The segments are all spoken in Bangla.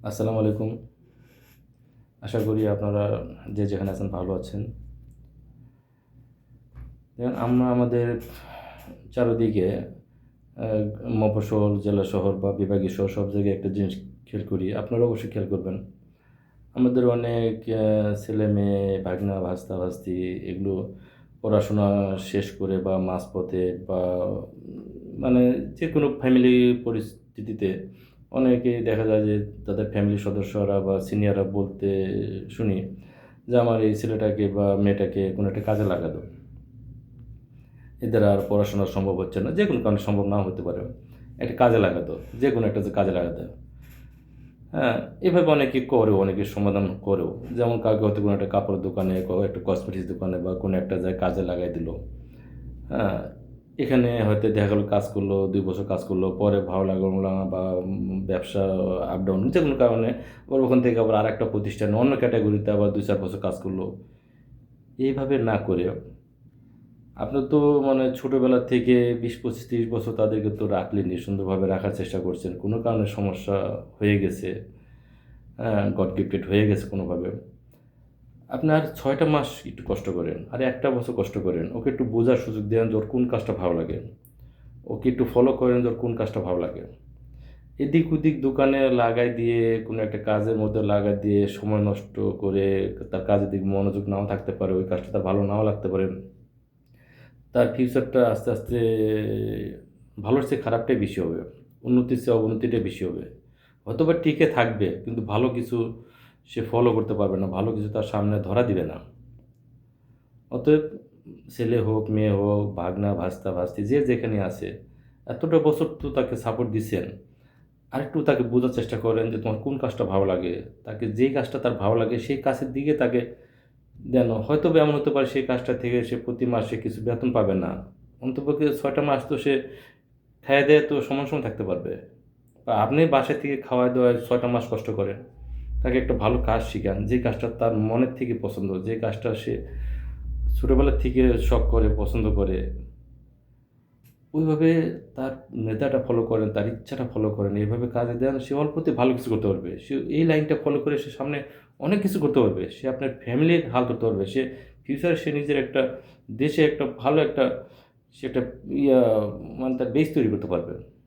আসসালামু আলাইকুম। আশা করি আপনারা যে যেখানে আছেন ভালো আছেন। দেখেন আমরা আমাদের চারদিকে আ মফস্বল, জেলা শহর বা বিভাগীয় শহর সব জায়গায় একটা জিনিস খেয়াল করি। আপনারা অবশ্যই খেয়াল করবেন। আমাদের অনেক ছেলে-মেয়ে, ভাগনা, ভাস্তা-ভাস্তি এগুলো পড়াশোনা শেষ করে বা মাঝপথে বা মানে যেকোনো ফ্যামিলি পরিস্থিতিতে অনেকেই দেখা যায় যে তাদের ফ্যামিলির সদস্যরা বা সিনিয়ররা বলতে শুনি যে, "আমার এই ছেলেটাকে বা মেয়েটাকে কোনো একটা কাজে লাগা দাও। এদের আর পড়াশোনা সম্ভব হচ্ছে না।" যেকোনো কারণে সম্ভব নাও হতে পারে। একটা কাজে লাগা দাও। যেকোনো একটা যে কাজে লাগা দাও। হ্যাঁ, এভাবে অনেকে করেও, অনেকে সমাধান করেও। যেমন কাউকে হয়তো কোনো একটা কাপড়ের দোকানে, একটা কসমেটিক্স দোকানে বা কোনো একটা জায়গায় কাজে লাগাই দিল। হ্যাঁ, এখানে হয়তো দেখা গেল কাজ করলো, ২ বছর কাজ করলো, পরে ভালো লাগলো না বা ব্যবসা আপ ডাউন যেকোনো কারণে আবার ওখান থেকে আবার আরেকটা প্রতিষ্ঠানে অন্য ক্যাটেগরিতে আবার ২-৪ বছর কাজ করলো। এইভাবে না করে আপনার তো মানে ছোটবেলা থেকে ২০, ২৫, ৩০ বছর তাদেরকে তো রাখলেনই, সুন্দরভাবে রাখার চেষ্টা করছেন। কোনো কারণে সমস্যা হয়ে গেছে, হ্যাঁ, গড গিফটেড হয়ে গেছে কোনোভাবে। আপনি আর ৬ টা মাস একটু কষ্ট করেন। আর ১ টা বছর কষ্ট করেন। ওকে একটু বোঝার সুযোগ দেন যে ওর কোন কাজটা ভালো লাগে। ওকে একটু ফলো করেন যে ওর কোন কাজটা ভালো লাগে। এদিক ওদিক দোকানে লাগাই দিয়ে কোনো একটা কাজের মধ্যে লাগাই দিয়ে সময় নষ্ট করে তার কাজের দিকে মনোযোগ নাও থাকতে পারে। ওই কাজটা তার ভালো নাও লাগতে পারে। তার ফিউচারটা আস্তে, আস্তে ভালোর চেয়ে খারাপটাই বেশি হবে। উন্নতির চেয়ে অবনতিটাই বেশি হবে। হয়তোবা টিকে থাকবে কিন্তু ভালো কিছু সে ফলো করতে পারবে না। ভালো কিছু তার সামনে ধরা দিবে না। অতএব ছেলে হোক, মেয়ে হোক, ভাগনা, ভাস্তা, ভাস্তি যে যেখানে আছে, এতটা বছর তো তাকে সাপোর্ট দিছেন। আরেকটু তাকে বোঝার চেষ্টা করেন যে তোমার কোন কাজটা ভালো লাগে। তাকে যেই কাজটা তার ভালো লাগে সেই কাজের দিকে তাকে দেন। হয়তোবা এমন হতে পারে সেই কাজটা থেকে সে প্রতি মাসে কিছু বেতন পাবে না। অন্ততপক্ষে ৬ টা মাস তো সে খাইয়া-দাইয়া তো সমান, সমান থাকতে পারবে। বা আপনি বাসা থেকে খাওয়ায়-দাওয়ায় ৬ টা মাস কষ্ট করেন। তাকে একটা ভালো কাজ শিখান। যে কাজটা তার মনের থেকে পছন্দ, যে কাজটা সে ছোটবেলা থেকে শখ করে, পছন্দ করে। ওইভাবে তার মেধাটা ফলো করেন, তার ইচ্ছাটা ফলো করেন। এভাবে কাজে দেন, সে অল্পতেই ভালো কিছু করতে পারবে। সে এই লাইনটা ফলো করে সে সামনে অনেক কিছু করতে পারবে। সে আপনার ফ্যামিলির হাল ধরতে পারবে। সে ফিউচারে সে নিজের একটা দেশে একটা ভালো একটা সে একটা ইয়া মানে তার বেস তৈরি করতে পারবে।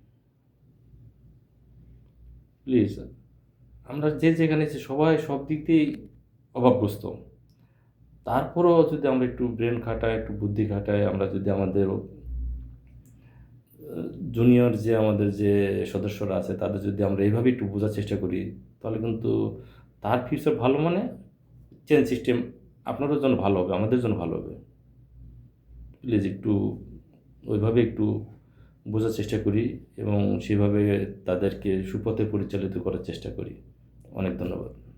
প্লিজ আমরা যে যেখানে আছি সবাই সব দিক দিয়েই অভাবগ্রস্ত। তারপরেও যদি আমরা একটু ব্রেন খাটাই, একটু বুদ্ধি খাটাই, আমরা যদি আমাদের জুনিয়র যে আমাদের যে সদস্যরা আছে তাদের যদি আমরা এভাবে একটু বোঝার চেষ্টা করি, তাহলে কিন্তু তার ফিউচার ভালো মানে চেঞ্জ সিস্টেম আপনাদের জন্য ভালো হবে, আমাদের জন্য ভালো হবে। প্লিজ একটু ওইভাবে একটু বোঝার চেষ্টা করি এবং সেভাবে তাদেরকে সুপথে পরিচালিত করার চেষ্টা করি। অনেক ধন্যবাদ।